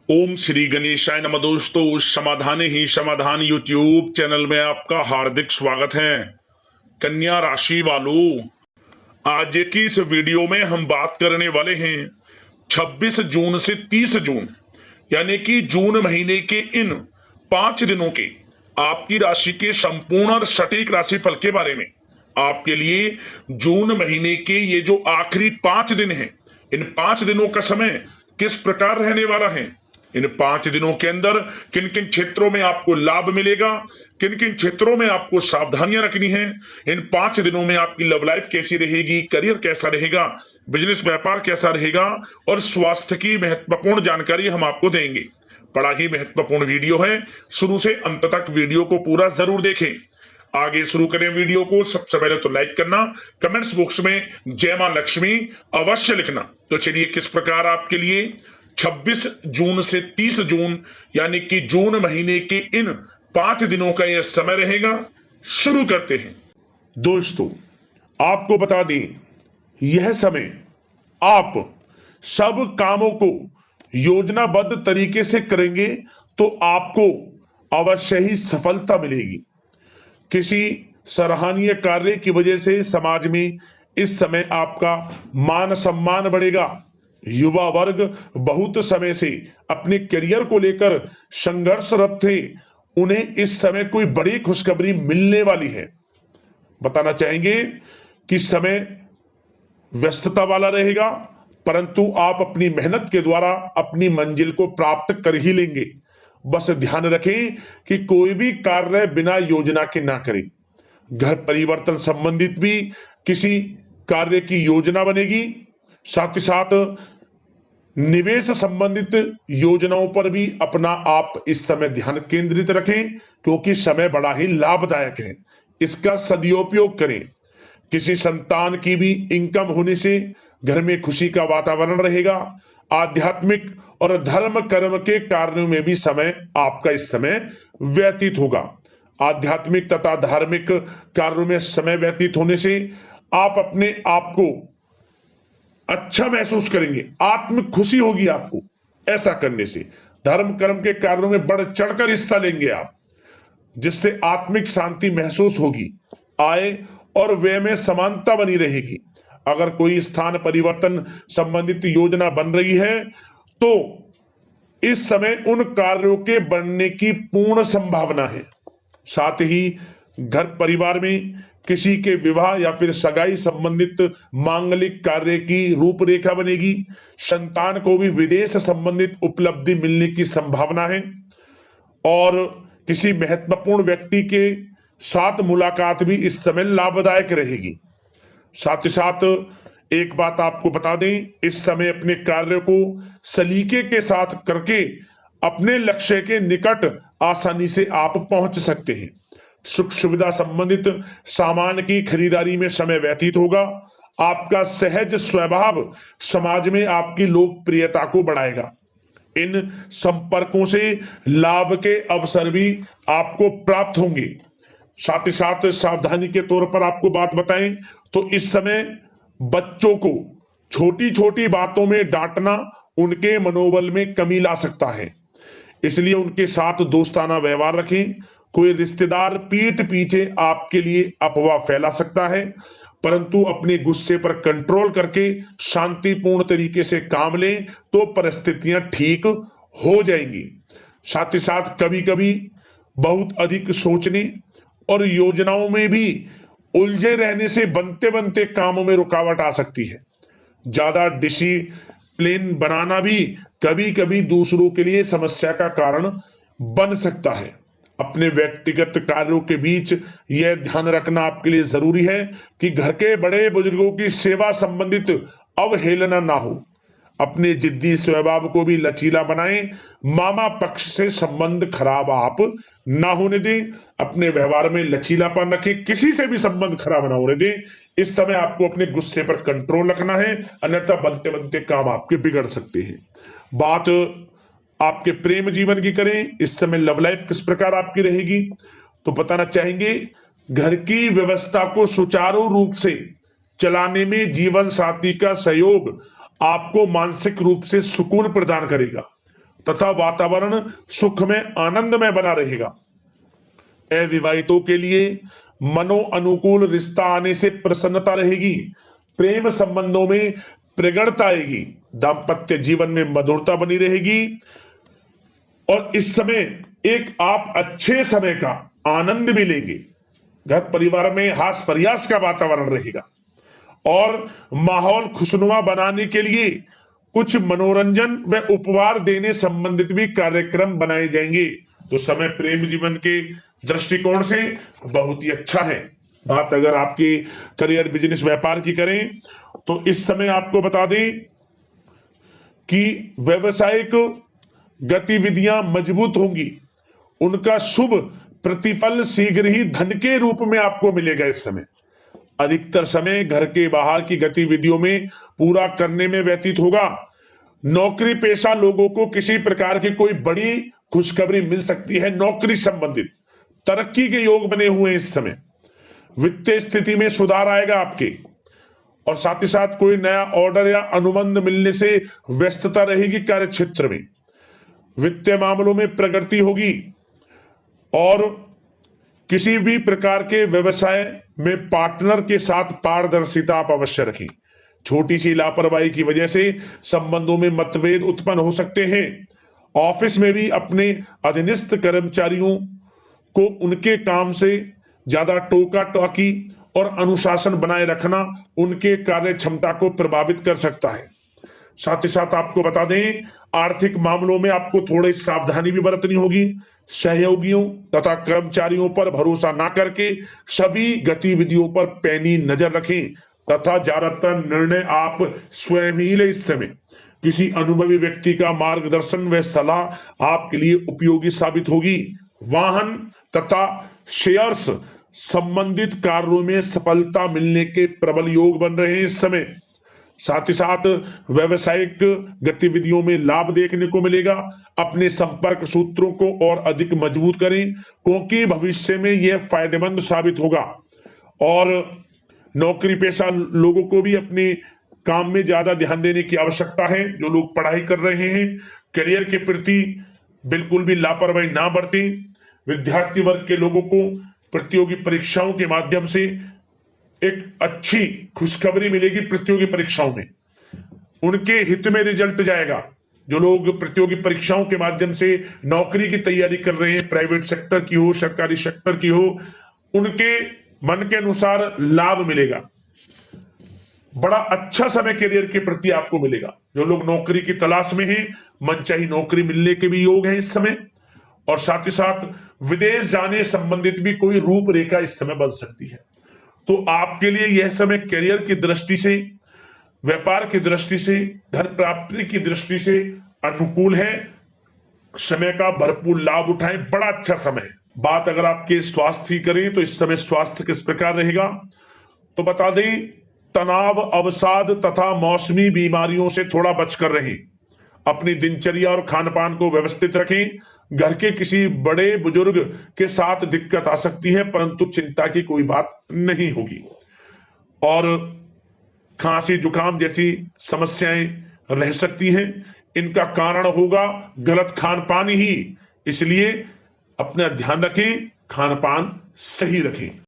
ओम श्री गणेशाय नमः। दोस्तों, समाधान ही समाधान यूट्यूब चैनल में आपका हार्दिक स्वागत है। कन्या राशि वालों, आज की इस वीडियो में हम बात करने वाले हैं 26 जून से 30 जून यानी कि जून महीने के इन 5 दिनों के आपकी राशि के संपूर्ण और सटीक राशिफल के बारे में। आपके लिए जून महीने के ये जो आखिरी 5 दिन हैं, इन 5 दिनों का समय किस प्रकार रहने वाला है, इन 5 दिनों के अंदर किन किन क्षेत्रों में आपको लाभ मिलेगा, किन किन क्षेत्रों में आपको सावधानियां रखनी है, इन 5 दिनों में आपकी लव लाइफ कैसी रहेगी, करियर कैसा रहेगा, बिजनेस व्यापार कैसा रहेगा और स्वास्थ्य की महत्वपूर्ण जानकारी हम आपको देंगे। बड़ा ही महत्वपूर्ण वीडियो है, शुरू से अंत तक वीडियो को पूरा जरूर देखें। आगे शुरू करें वीडियो को। सबसे पहले तो लाइक करना, कमेंट्स बॉक्स में जय मां लक्ष्मी अवश्य लिखना। तो चलिए, किस प्रकार आपके लिए 26 जून से 30 जून यानी कि जून महीने के इन 5 दिनों का यह समय रहेगा, शुरू करते हैं। दोस्तों, आपको बता दें, यह समय आप सब कामों को योजनाबद्ध तरीके से करेंगे तो आपको अवश्य ही सफलता मिलेगी। किसी सराहनीय कार्य की वजह से समाज में इस समय आपका मान सम्मान बढ़ेगा। युवा वर्ग बहुत समय से अपने करियर को लेकर संघर्षरत थे, उन्हें इस समय कोई बड़ी खुशखबरी मिलने वाली है। बताना चाहेंगे कि समय व्यस्तता वाला रहेगा, परंतु आप अपनी मेहनत के द्वारा अपनी मंजिल को प्राप्त कर ही लेंगे। बस ध्यान रखें कि कोई भी कार्य बिना योजना के ना करें। घर परिवर्तन संबंधित भी किसी कार्य की योजना बनेगी। साथ ही साथ निवेश संबंधित योजनाओं पर भी अपना आप इस समय ध्यान केंद्रित रखें, क्योंकि समय बड़ा ही लाभदायक है। इसका सदुपयोग करें। किसी संतान की भी इनकम होने से घर में खुशी का वातावरण रहेगा। आध्यात्मिक और धर्म कर्म के कार्यों में भी समय आपका इस समय व्यतीत होगा। आध्यात्मिक तथा धार्मिक कार्यों में समय व्यतीत होने से आप अपने आप को अच्छा महसूस करेंगे, आत्म खुशी होगी आपको। ऐसा करने से धर्म कर्म के कार्यों में बढ़ चढ़कर हिस्सा लेंगे आप, जिससे आत्मिक शांति महसूस होगी। आय और व्यय में समानता बनी रहेगी। अगर कोई स्थान परिवर्तन संबंधित योजना बन रही है तो इस समय उन कार्यों के बनने की पूर्ण संभावना है। साथ ही घर परिवार में किसी के विवाह या फिर सगाई संबंधित मांगलिक कार्य की रूपरेखा बनेगी। संतान को भी विदेश संबंधित उपलब्धि मिलने की संभावना है और किसी महत्वपूर्ण व्यक्ति के साथ मुलाकात भी इस समय लाभदायक रहेगी। साथ ही साथ एक बात आपको बता दें, इस समय अपने कार्य को सलीके के साथ करके अपने लक्ष्य के निकट आसानी से आप पहुंच सकते हैं। सुख सुविधा संबंधित सामान की खरीदारी में समय व्यतीत होगा। आपका सहज स्वभाव समाज में आपकी लोकप्रियता को बढ़ाएगा। इन संपर्कों से लाभ के अवसर भी आपको प्राप्त होंगे। साथ ही साथ सावधानी के तौर पर आपको बात बताएं तो इस समय बच्चों को छोटी छोटी बातों में डांटना उनके मनोबल में कमी ला सकता है, इसलिए उनके साथ दोस्ताना व्यवहार रखें। कोई रिश्तेदार पीठ पीछे आपके लिए अफवाह फैला सकता है, परंतु अपने गुस्से पर कंट्रोल करके शांतिपूर्ण तरीके से काम लें तो परिस्थितियां ठीक हो जाएंगी। साथ ही साथ कभी कभी बहुत अधिक सोचने और योजनाओं में भी उलझे रहने से बनते बनते कामों में रुकावट आ सकती है। ज्यादा डिसिप्लिन बनाना भी कभी कभी दूसरों के लिए समस्या का कारण बन सकता है। अपने व्यक्तिगत कार्यों के बीच यह ध्यान रखना आपके लिए जरूरी है कि घर के बड़े बुजुर्गों की सेवा संबंधित अवहेलना ना हो। अपने जिद्दी स्वभाव को भी लचीला बनाएं। मामा पक्ष से संबंध खराब आप ना होने दें। अपने व्यवहार में लचीलापन रखें, किसी से भी संबंध खराब ना होने दें। इस समय आपको अपने गुस्से पर कंट्रोल रखना है, अन्यथा बनते बनते काम आपके बिगड़ सकते हैं। बात आपके प्रेम जीवन की करें, इस समय लव लाइफ किस प्रकार आपकी रहेगी, तो बताना चाहेंगे, घर की व्यवस्था को सुचारू रूप से चलाने में जीवन साथी का सहयोग आपको मानसिक रूप से सुकून प्रदान करेगा। तथा वातावरण सुख में आनंद में बना रहेगा। अविवाहितों के लिए मनो अनुकूल रिश्ता आने से प्रसन्नता रहेगी। प्रेम संबंधों में प्रगाढ़ता आएगी। दाम्पत्य जीवन में मधुरता बनी रहेगी और इस समय एक आप अच्छे समय का आनंद भी लेंगे। घर परिवार में हास प्रयास का वातावरण रहेगा और माहौल खुशनुमा बनाने के लिए कुछ मनोरंजन व उपहार देने संबंधित भी कार्यक्रम बनाए जाएंगे। तो समय प्रेम जीवन के दृष्टिकोण से बहुत ही अच्छा है। बात अगर आपकी करियर बिजनेस व्यापार की करें तो इस समय आपको बता दें कि व्यवसायिक गतिविधियां मजबूत होंगी। उनका शुभ प्रतिफल शीघ्र ही धन के रूप में आपको मिलेगा। इस समय अधिकतर समय घर के बाहर की गतिविधियों में पूरा करने में व्यतीत होगा। नौकरी पेशा लोगों को किसी प्रकार की कोई बड़ी खुशखबरी मिल सकती है। नौकरी संबंधित तरक्की के योग बने हुए हैं। इस समय वित्तीय स्थिति में सुधार आएगा आपके, और साथ ही साथ कोई नया ऑर्डर या अनुबंध मिलने से व्यस्तता रहेगी। कार्य क्षेत्र में वित्तीय मामलों में प्रगति होगी और किसी भी प्रकार के व्यवसाय में पार्टनर के साथ पारदर्शिता आप अवश्य रखें। छोटी सी लापरवाही की वजह से संबंधों में मतभेद उत्पन्न हो सकते हैं। ऑफिस में भी अपने अधीनस्थ कर्मचारियों को उनके काम से ज्यादा टोका टाकी और अनुशासन बनाए रखना उनके कार्य क्षमता को प्रभावित कर सकता है। साथ ही साथ आपको बता दें, आर्थिक मामलों में आपको थोड़ी सावधानी भी बरतनी होगी। सहयोगियों तथा कर्मचारियों पर भरोसा ना करके सभी गतिविधियों पर पैनी नजर रखें तथा ज्यादातर निर्णय आप स्वयं ही लें। इस समय किसी अनुभवी व्यक्ति का मार्गदर्शन व सलाह आपके लिए उपयोगी साबित होगी। वाहन तथा शेयर्स संबंधित कार्यों में सफलता मिलने के प्रबल योग बन रहे हैं इस समय। साथ ही साथ व्यवसायिक गतिविधियों में लाभ देखने को मिलेगा। अपने संपर्क सूत्रों को और अधिक मजबूत करें क्योंकि भविष्य में यह फायदेमंद साबित होगा। और नौकरी पेशा लोगों को भी अपने काम में ज्यादा ध्यान देने की आवश्यकता है। जो लोग पढ़ाई कर रहे हैं, करियर के प्रति बिल्कुल भी लापरवाही ना बरतें। विद्यार्थी वर्ग के लोगों को प्रतियोगी परीक्षाओं के माध्यम से एक अच्छी खुशखबरी मिलेगी। प्रतियोगी परीक्षाओं में उनके हित में रिजल्ट जाएगा। जो लोग प्रतियोगी परीक्षाओं के माध्यम से नौकरी की तैयारी कर रहे हैं, प्राइवेट सेक्टर की हो, सरकारी सेक्टर की हो, उनके मन के अनुसार लाभ मिलेगा। बड़ा अच्छा समय करियर के प्रति आपको मिलेगा। जो लोग नौकरी की तलाश में हैं, मनचाही नौकरी मिलने के भी योग हैं इस समय। और साथ ही साथ विदेश जाने संबंधित भी कोई रूपरेखा इस समय बन सकती है। तो आपके लिए यह समय करियर की दृष्टि से, व्यापार की दृष्टि से, धन प्राप्ति की दृष्टि से अनुकूल है। समय का भरपूर लाभ उठाएं, बड़ा अच्छा समय है। बात अगर आपके स्वास्थ्य की करें तो इस समय स्वास्थ्य किस प्रकार रहेगा तो बता दें, तनाव, अवसाद तथा मौसमी बीमारियों से थोड़ा बचकर रहें। अपनी दिनचर्या और खान पान को व्यवस्थित रखें। घर के किसी बड़े बुजुर्ग के साथ दिक्कत आ सकती है परंतु चिंता की कोई बात नहीं होगी। और खांसी जुकाम जैसी समस्याएं रह सकती हैं। इनका कारण होगा गलत खान पान ही। इसलिए अपना ध्यान रखें, खान पान सही रखें।